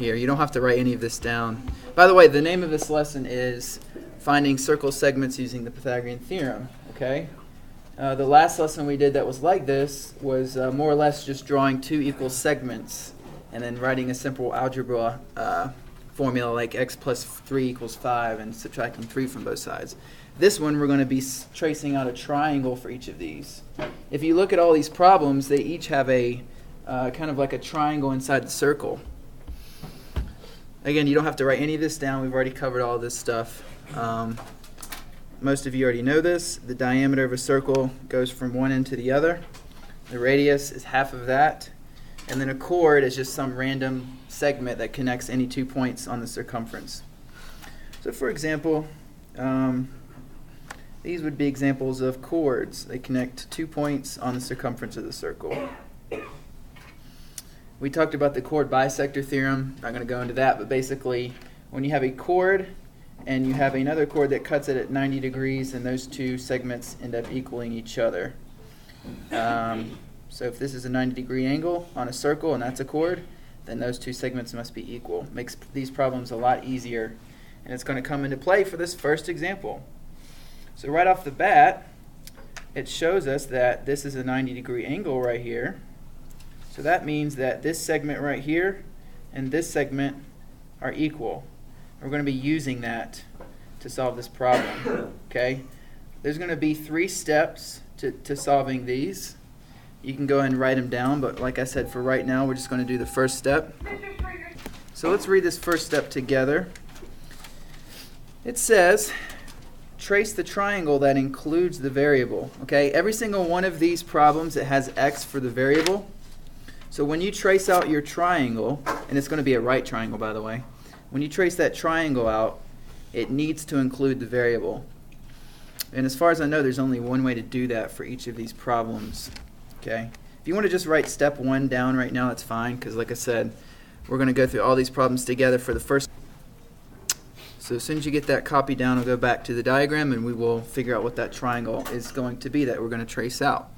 here. You don't have to write any of this down. By the way, the name of this lesson is Finding Circle Segments Using the Pythagorean Theorem. Okay. The last lesson we did that was like this was more or less just drawing two equal segments and then writing a simple algebra formula like x plus 3 equals 5 and subtracting 3 from both sides. This one we're going to be tracing out a triangle for each of these. If you look at all these problems, they each have a kind of like a triangle inside the circle. Again, you don't have to write any of this down. We've already covered all this stuff. Most of you already know this. The diameter of a circle goes from one end to the other. The radius is half of that. And then a chord is just some random segment that connects any 2 points on the circumference. So for example, these would be examples of chords. They connect 2 points on the circumference of the circle. We talked about the chord bisector theorem. I'm not going to go into that, but basically when you have a chord and you have another chord that cuts it at 90 degrees, and those two segments end up equaling each other. So if this is a 90-degree angle on a circle and that's a chord, then those two segments must be equal. Makes these problems a lot easier, and it's going to come into play for this first example. So right off the bat, it shows us that this is a 90-degree angle right here. So that means that this segment right here and this segment are equal. We're going to be using that to solve this problem. Okay? There's going to be 3 steps to solving these. You can go ahead and write them down, but like I said, for right now, we're just going to do the first step. So let's read this first step together. It says, trace the triangle that includes the variable. Okay? Every single one of these problems, it has x for the variable. So when you trace out your triangle, and it's going to be a right triangle, by the way, when you trace that triangle out, it needs to include the variable. And as far as I know, there's only one way to do that for each of these problems. Okay? If you want to just write step 1 down right now, that's fine, because like I said, we're going to go through all these problems together for the first. So as soon as you get that copy down, I'll go back to the diagram and we will figure out what that triangle is going to be that we're going to trace out.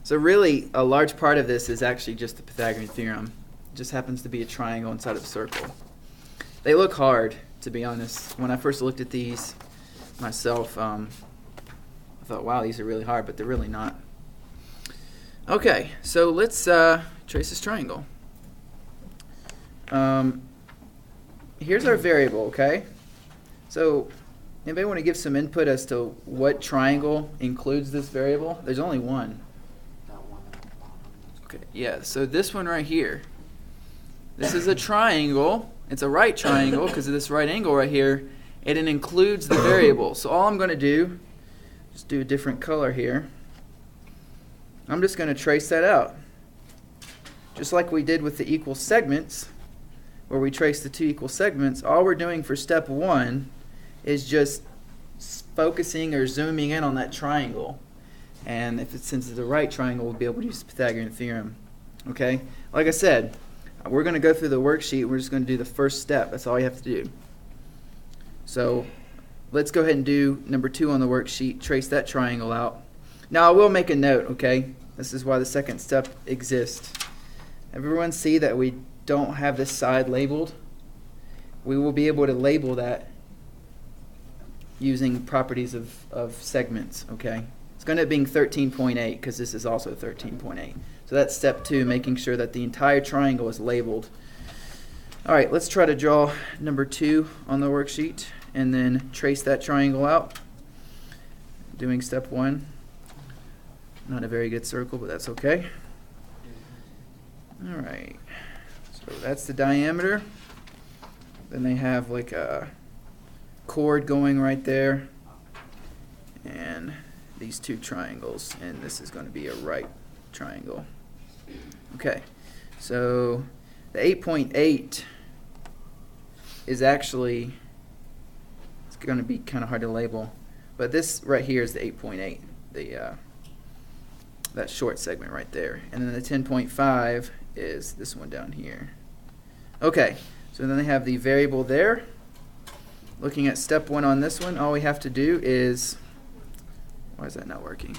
So really, a large part of this is actually just the Pythagorean Theorem. It just happens to be a triangle inside of a circle. They look hard, to be honest. When I first looked at these myself, I thought, wow, these are really hard, but they're really not. Okay, so let's trace this triangle. Here's our variable, okay? So anybody want to give some input as to what triangle includes this variable? There's only one. Okay, yeah, so this one right here. This is a triangle. It's a right triangle because of this right angle right here, and it includes the variable. So all I'm going to do, just do a different color here. I'm just going to trace that out. Just like we did with the equal segments, where we trace the 2 equal segments, all we're doing for step 1 is just focusing or zooming in on that triangle. And since it's a right triangle, we'll be able to use the Pythagorean Theorem. Okay? Like I said, we're going to go through the worksheet. We're just going to do the first step. That's all you have to do. So let's go ahead and do number 2 on the worksheet. Trace that triangle out. Now I will make a note, okay? This is why the second step exists. Everyone see that we don't have this side labeled? We will be able to label that using properties of segments, okay? It's going to be 13.8 because this is also 13.8. So that's step 2, making sure that the entire triangle is labeled. All right, let's try to draw number 2 on the worksheet and then trace that triangle out. Doing step 1. Not a very good circle, but that's okay. All right, so that's the diameter. Then they have like a chord going right there. And these 2 triangles, and this is going to be a right triangle. Okay, so the 8.8 is actually, it's going to be kind of hard to label, but this right here is the 8.8, that short segment right there. And then the 10.5 is this one down here. Okay, so then they have the variable there. Looking at step 1 on this one, all we have to do is, why is that not working?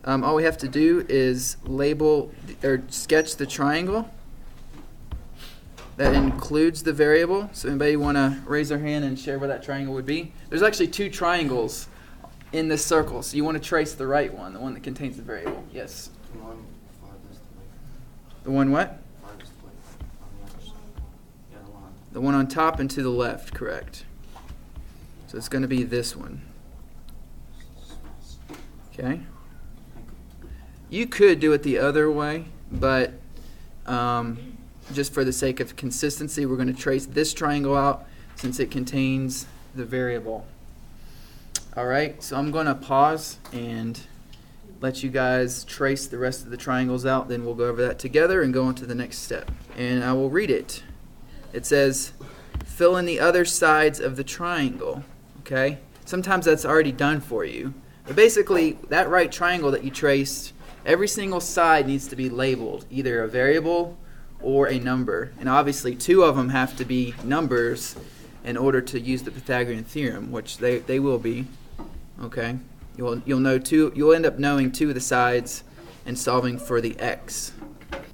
All we have to do is label or sketch the triangle. that includes the variable. So anybody want to raise their hand and share where that triangle would be? There's actually two triangles in this circle, so you want to trace the right one, the one that contains the variable. Yes? The one farthest away. The one what? Farthest away on the other side. Yeah, the one on. The one on top and to the left, correct. So it's going to be this one. Okay? You could do it the other way, but just for the sake of consistency, we're going to trace this triangle out since it contains the variable. All right, so I'm going to pause and let you guys trace the rest of the triangles out. Then we'll go over that together and go on to the next step. And I will read it. It says, fill in the other sides of the triangle. Okay? Sometimes that's already done for you. But basically, that right triangle that you traced, every single side needs to be labeled, either a variable or a number. And obviously, two of them have to be numbers in order to use the Pythagorean Theorem, which they will be. Okay? You'll know two. You'll end up knowing two of the sides and solving for the x.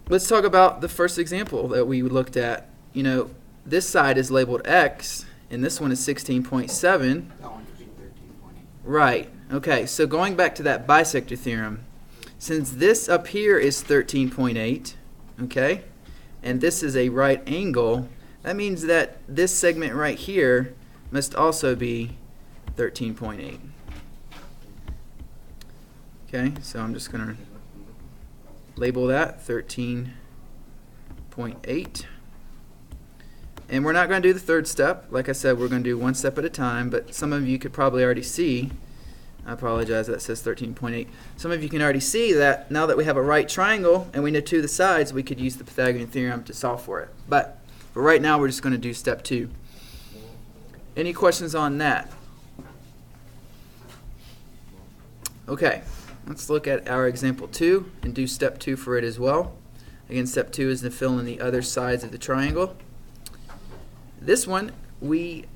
Let's talk about the first example that we looked at. You know, this side is labeled x, and this one is 16.7. That one could be 13.8. Right. Okay, so going back to that bisector theorem, since this up here is 13.8, okay, and this is a right angle, that means that this segment right here must also be 13.8. Okay, so I'm just going to label that 13.8. And we're not going to do the third step. Like I said, we're going to do one step at a time, but some of you could probably already see, I apologize, that says 13.8. Some of you can already see that now that we have a right triangle and we know two of the sides, we could use the Pythagorean theorem to solve for it. But for right now, we're just going to do step 2. Any questions on that? Okay, let's look at our example 2 and do step 2 for it as well. Again, step 2 is to fill in the other sides of the triangle. This one, we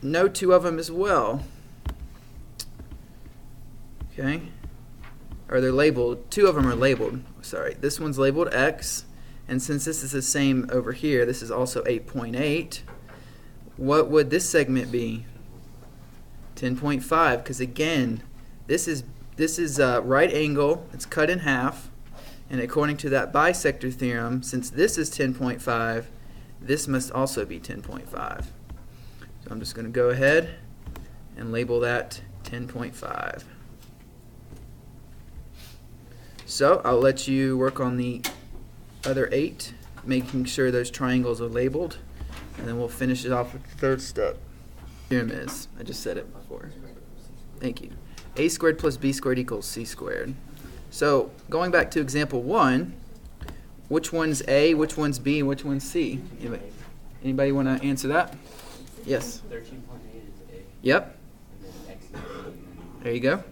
know two of them as well. Okay, or they're labeled, two of them are labeled, sorry. This one's labeled x, and since this is the same over here, this is also 8.8. What would this segment be? 10.5, because again, this is a right angle, it's cut in half, and according to that bisector theorem, since this is 10.5, this must also be 10.5. So I'm just going to go ahead and label that 10.5. So I'll let you work on the other 8, making sure those triangles are labeled, and then we'll finish it off with the third step. Theorem is, I just said it before. Thank you. A squared plus b squared equals c squared. So going back to example 1, which one's A, which one's B, and which one's C? Anybody want to answer that? Yes. 13.8 is A. Yep. And then X is B. There you go.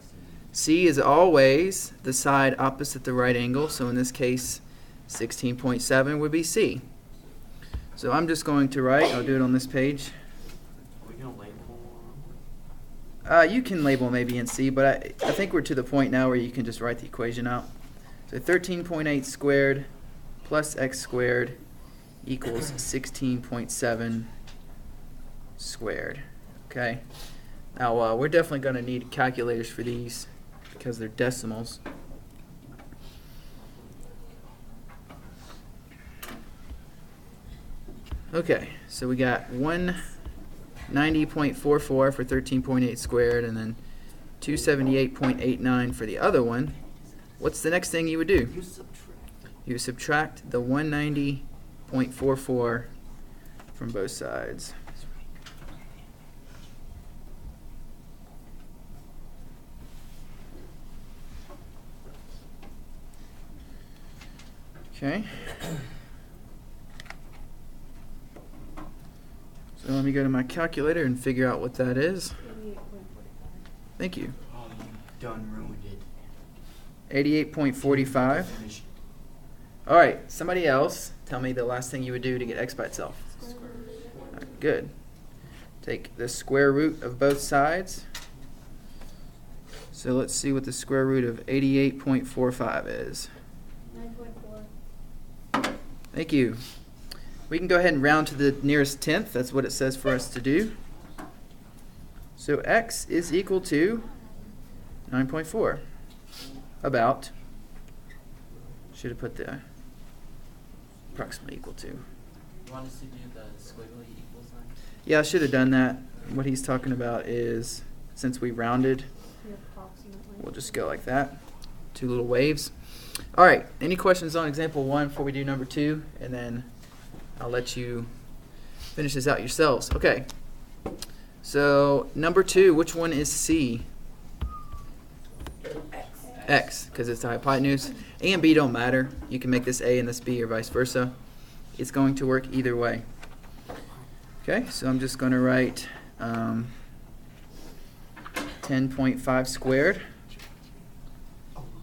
C is always the side opposite the right angle, so in this case 16.7 would be C. So I'm just going to write, I'll do it on this page. Are we going to label? You can label maybe in C, but I think we're to the point now where you can just write the equation out. So 13.8 squared plus x squared equals 16.7 squared. Okay. Now we're definitely going to need calculators for these because they're decimals. Okay, so we got 190.44 for 13.8 squared and then 278.89 for the other one. What's the next thing you would do? You subtract the 190.44 from both sides. Okay. So let me go to my calculator and figure out what that is. 88.45. Thank you. Done ruined it. 88.45. All right, somebody else, tell me the last thing you would do to get x by itself. All right, good. Take the square root of both sides. So let's see what the square root of 88.45 is. 9.4. Thank you. We can go ahead and round to the nearest tenth. That's what it says for us to do. So x is equal to 9.4. About. Should have put the approximately equal to. You want us to do the squiggly equal sign? Yeah, I should have done that. What he's talking about is, since we rounded, we'll just go like that. 2 little waves. All right, any questions on example 1 before we do number 2? And then I'll let you finish this out yourselves. Okay, so number 2, which one is C? X, because it's the hypotenuse. A and B don't matter. You can make this A and this B or vice versa. It's going to work either way. Okay, so I'm just going to write 10.5 squared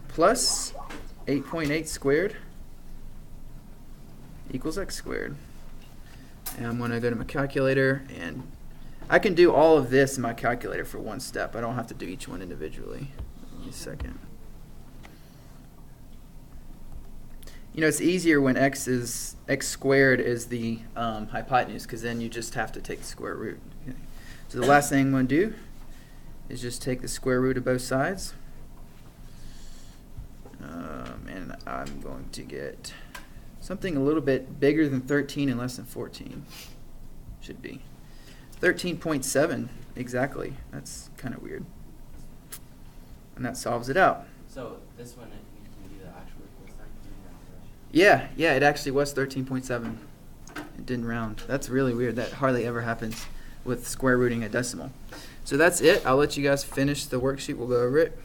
plus 8.8 squared equals x squared. And I'm going to go to my calculator, and I can do all of this in my calculator for one step. I don't have to do each one individually. Give me a second. You know, it's easier when x squared is the hypotenuse, because then you just have to take the square root. Okay. So the last thing I'm going to do is just take the square root of both sides. And I'm going to get something a little bit bigger than 13 and less than 14. Should be 13.7 exactly. That's kind of weird. And that solves it out. So this one, we can do the actual equal sign. Yeah, it actually was 13.7. It didn't round. That's really weird. That hardly ever happens with square rooting a decimal. So that's it. I'll let you guys finish the worksheet. We'll go over it.